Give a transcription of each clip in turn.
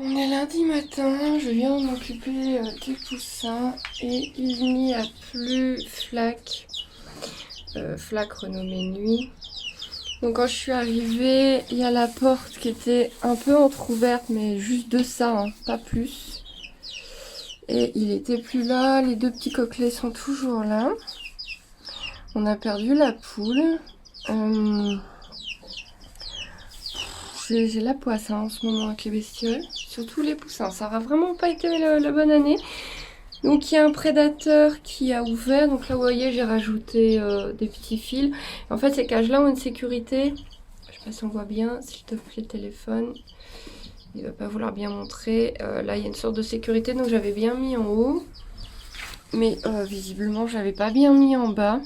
On est lundi matin, je viens de m'occuper des poussins et il n'y a plus Flac, Flac renommé Nuit. Donc quand je suis arrivée, il y a la porte qui était un peu entrouverte, mais juste de ça, hein, pas plus. Et il était plus là, les deux petits coquelets sont toujours là. On a perdu la poule. J'ai la poisse en ce moment avec les bestioles, surtout les poussins. Ça n'aura vraiment pas été la bonne année. Donc il y a un prédateur qui a ouvert. Donc là vous voyez j'ai rajouté des petits fils. En fait ces cages là ont une sécurité. Je sais pas si on voit bien, s'il te plaît le téléphone. Il va pas vouloir bien montrer. Là il y a une sorte de sécurité donc j'avais bien mis en haut. Mais visiblement je l'avais pas bien mis en bas.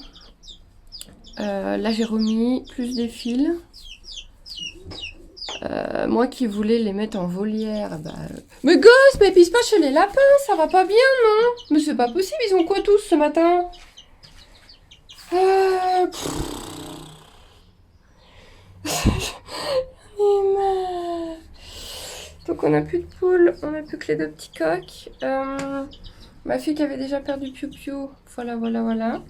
Là j'ai remis plus des fils. Moi qui voulais les mettre en volière, Mais gosse, mais pisse pas chez les lapins, ça va pas bien, non? Mais c'est pas possible, ils ont quoi tous ce matin? euh... Donc on a plus de poules, on a plus que les deux petits coqs. Ma fille qui avait déjà perdu Piu Piu, voilà.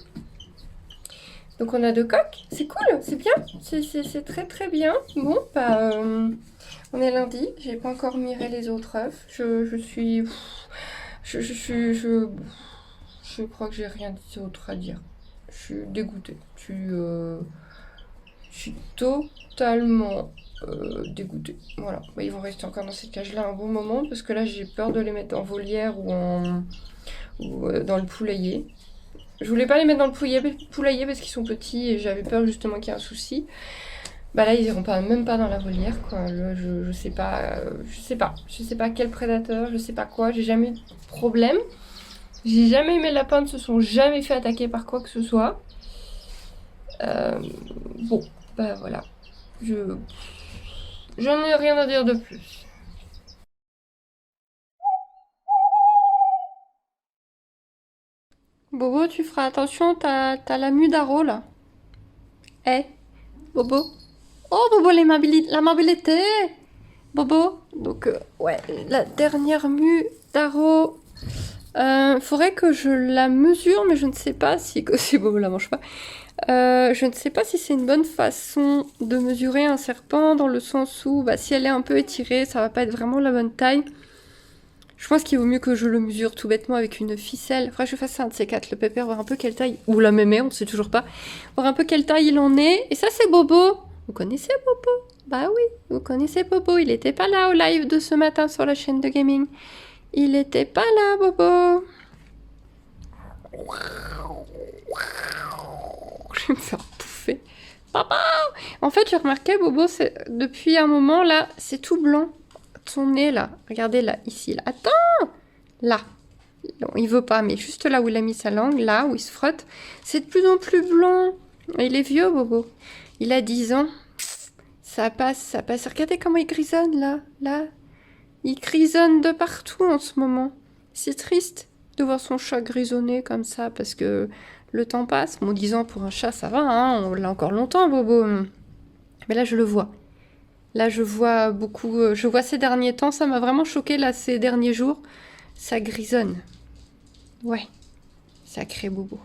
Donc on a deux coqs, c'est cool, c'est bien, c'est très très bien. Bon, on est lundi, j'ai pas encore miré les autres œufs. Je crois que j'ai rien d'autre à dire. Je suis dégoûtée. Je suis totalement dégoûtée. Voilà, ils vont rester encore dans cette cage-là un bon moment parce que là j'ai peur de les mettre en volière ou dans le poulailler. Je voulais pas les mettre dans le poulailler parce qu'ils sont petits et j'avais peur justement qu'il y ait un souci. Bah là ils iront pas, même pas dans la volière quoi. Là, je sais pas, je sais pas quel prédateur, je sais pas quoi. J'ai jamais eu de problème. J'ai jamais eu mes lapins ne se sont jamais fait attaquer par quoi que ce soit. Bon, bah voilà. J'en ai rien à dire de plus. Bobo, tu feras attention, t'as la mue d'Aro là. Eh, Bobo. Oh Bobo, l'amabilité. Bobo. Donc ouais, la dernière mue d'Aro. Faudrait que je la mesure, mais je ne sais pas si... Si Bobo la mange pas. Je ne sais pas si c'est une bonne façon de mesurer un serpent, dans le sens où si elle est un peu étirée, ça va pas être vraiment la bonne taille. Je pense qu'il vaut mieux que je le mesure tout bêtement avec une ficelle. Faudrait que je fasse un de ces quatre, le pépère, voir un peu quelle taille, ou la mémé, on ne sait toujours pas, voir un peu quelle taille il en est. Et ça c'est Bobo. Vous connaissez Bobo? Bah oui, vous connaissez Bobo, il était pas là au live de ce matin sur la chaîne de gaming. Il était pas là Bobo. Je vais me faire bouffer. Papa! En fait, j'ai remarqué, Bobo, depuis un moment, là, c'est tout blanc. Son nez, là. Regardez, là, ici. Là. Attends! Là. Non, il veut pas, mais juste là où il a mis sa langue, là, où il se frotte, c'est de plus en plus blanc. Il est vieux, Bobo. Il a 10 ans. Ça passe, ça passe. Regardez comment il grisonne, là. Là. Il grisonne de partout en ce moment. C'est triste de voir son chat grisonner comme ça, parce que le temps passe. Bon, 10 ans pour un chat, ça va, hein, on l'a encore longtemps, Bobo. Mais là, je le vois. Là, je vois beaucoup... je vois ces derniers temps, ça m'a vraiment choqué, là, ces derniers jours. Ça grisonne. Ouais, sacré Bobo.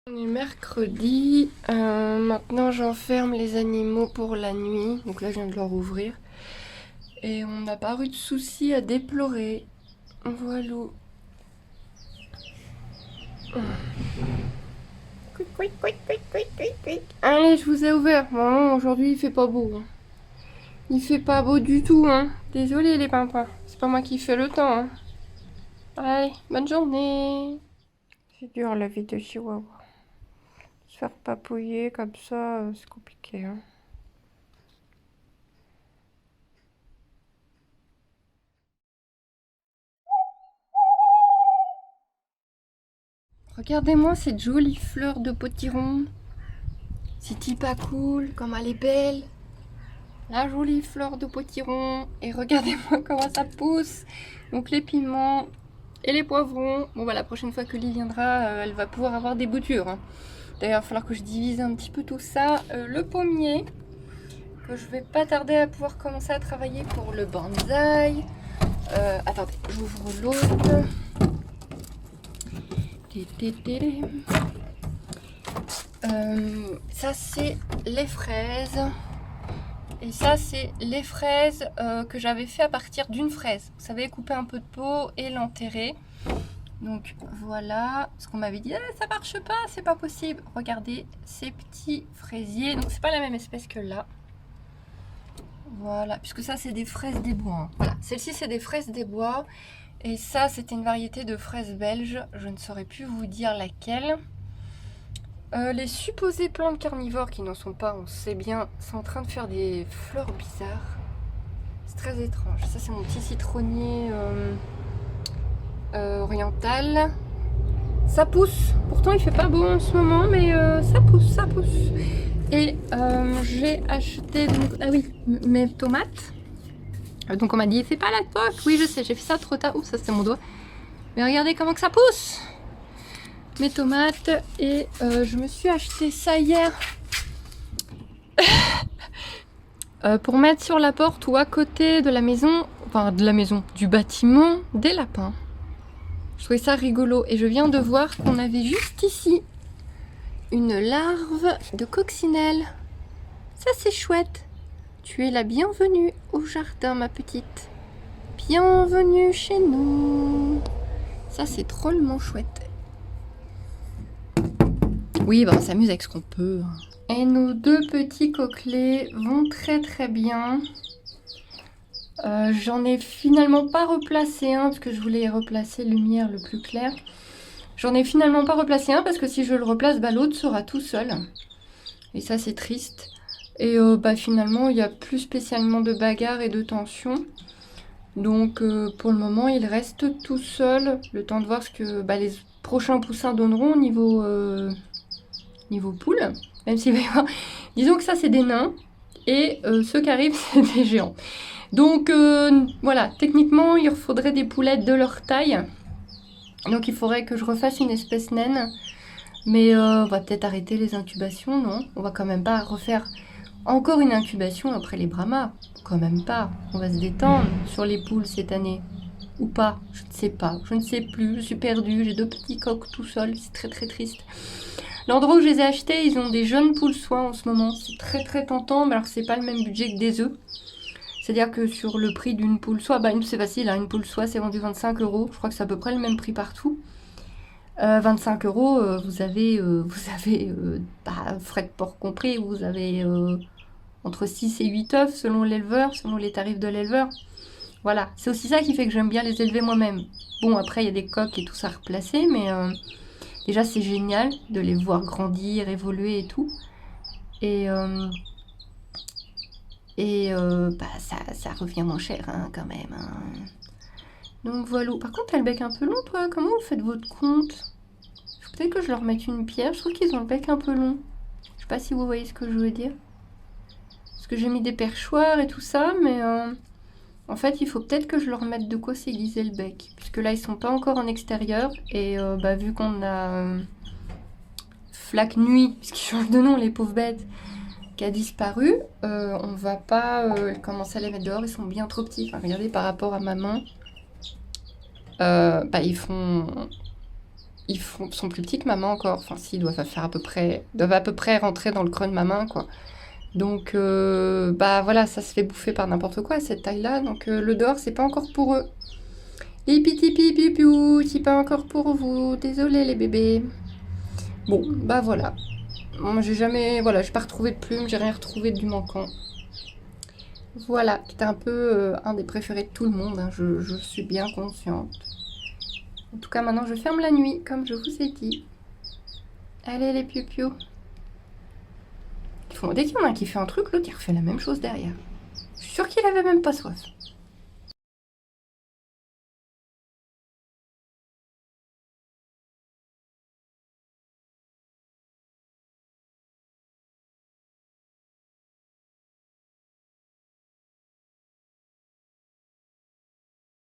On est mercredi. Maintenant, j'enferme les animaux pour la nuit. Donc là, je viens de leur ouvrir. Et on n'a pas eu de soucis à déplorer. Voilà. Allez, je vous ai ouvert. Bon, aujourd'hui, il fait pas beau. Hein. Il fait pas beau du tout. Hein. Désolé, les pimpins. C'est pas moi qui fais le temps. Hein. Allez, bonne journée. C'est dur la vie de Chihuahua. Se faire papouiller comme ça, c'est compliqué. Hein. Regardez-moi cette jolie fleur de potiron. C'est pas cool, comme elle est belle. La jolie fleur de potiron. Et regardez-moi comment ça pousse. Donc les piments et les poivrons. Bon la prochaine fois que Lee viendra, elle va pouvoir avoir des boutures. Hein. D'ailleurs, il va falloir que je divise un petit peu tout ça. Le pommier, que je vais pas tarder à pouvoir commencer à travailler pour le bonsaï. Attendez, j'ouvre l'autre. Ça, c'est les fraises. Et ça, c'est les fraises que j'avais fait à partir d'une fraise. Vous savez, couper un peu de peau et l'enterrer. Donc voilà, ce qu'on m'avait dit, ça marche pas, c'est pas possible. Regardez ces petits fraisiers. Donc c'est pas la même espèce que là. Voilà, puisque ça c'est des fraises des bois. Hein. Voilà, celle-ci c'est des fraises des bois. Et ça c'était une variété de fraises belges. Je ne saurais plus vous dire laquelle. Les supposées plantes carnivores qui n'en sont pas, on sait bien, sont en train de faire des fleurs bizarres. C'est très étrange. Ça c'est mon petit citronnier oriental. Ça pousse. Pourtant il fait pas beau en ce moment, mais ça pousse, ça pousse. Et j'ai acheté donc, ah oui, mes tomates. Donc on m'a dit c'est pas la coque. Oui je sais, j'ai fait ça trop tard. Ouh ça c'est mon doigt. Mais regardez comment que ça pousse. Mes tomates et je me suis acheté ça hier pour mettre sur la porte ou à côté de la maison, enfin de la maison, du bâtiment des lapins. Je trouvais ça rigolo et je viens de voir qu'on avait juste ici une larve de coccinelle. Ça c'est chouette. Tu es la bienvenue au jardin ma petite. Bienvenue chez nous. Ça c'est drôlement chouette. Oui, bah, on s'amuse avec ce qu'on peut. Et nos deux petits coquelets vont très très bien. J'en ai finalement pas replacé un parce que je voulais replacer lumière le plus clair. J'en ai finalement pas replacé un parce que si je le replace, bah, l'autre sera tout seul. Et ça c'est triste. Et bah, finalement il n'y a plus spécialement de bagarre et de tension. Donc pour le moment il reste tout seul. Le temps de voir ce que bah, les prochains poussins donneront au niveau poule, même s'il va y avoir... Disons que ça c'est des nains, et ceux qui arrivent c'est des géants. Donc voilà, techniquement il faudrait des poulettes de leur taille. Donc il faudrait que je refasse une espèce naine. Mais on va peut-être arrêter les incubations, non? On va quand même pas refaire encore une incubation après les Brahmas. Quand même pas. On va se détendre sur les poules cette année. Ou pas, je ne sais pas. Je ne sais plus, je suis perdue. J'ai deux petits coqs tout seuls, c'est très très triste. L'endroit où je les ai achetés, ils ont des jeunes poules soie en ce moment. C'est très très tentant, mais alors c'est pas le même budget que des œufs. C'est-à-dire que sur le prix d'une poule soie, bah c'est facile, hein, une poule soie c'est vendu 25 €. Je crois que c'est à peu près le même prix partout. 25 €, vous avez bah, frais de port compris, vous avez entre 6 et 8 œufs selon l'éleveur, selon les tarifs de l'éleveur. Voilà, c'est aussi ça qui fait que j'aime bien les élever moi-même. Bon, après il y a des coques et tout ça à replacer, mais déjà c'est génial de les voir grandir, évoluer et tout. Et bah, ça revient moins cher hein, quand même. Hein. Donc voilà. Par contre, t'as le bec un peu long, toi. Comment vous faites votre compte? Peut-être que je leur mette une pierre. Je trouve qu'ils ont le bec un peu long. Je sais pas si vous voyez ce que je veux dire. Parce que j'ai mis des perchoirs et tout ça, mais en fait, il faut peut-être que je leur mette de quoi s'aiguiser le bec. Puisque là, ils sont pas encore en extérieur. Et bah, vu qu'on a Flaque Nuit, puisqu'ils changent de nom, les pauvres bêtes, qui a disparu, on va pas commencer à les mettre dehors. Ils sont bien trop petits. Enfin, regardez par rapport à ma main. Bah, ils sont plus petits que ma main encore. Enfin, si, ils doivent faire à peu près rentrer dans le creux de ma main, quoi. Donc, bah voilà, ça se fait bouffer par n'importe quoi, cette taille-là. Donc, le dehors, c'est pas encore pour eux. Les petits pipipiou, c'est pas encore pour vous. Désolé, les bébés. Bon, bah voilà. Moi, j'ai pas retrouvé de plumes, j'ai rien retrouvé du manquant. Voilà, c'était un peu un des préférés de tout le monde, hein, je suis bien consciente. En tout cas, maintenant, je ferme la nuit, comme je vous ai dit. Allez, les piou-piou. Dès qu'il y en a un qui fait un truc, l'autre, il refait la même chose derrière. Je suis sûre qu'il avait même pas soif.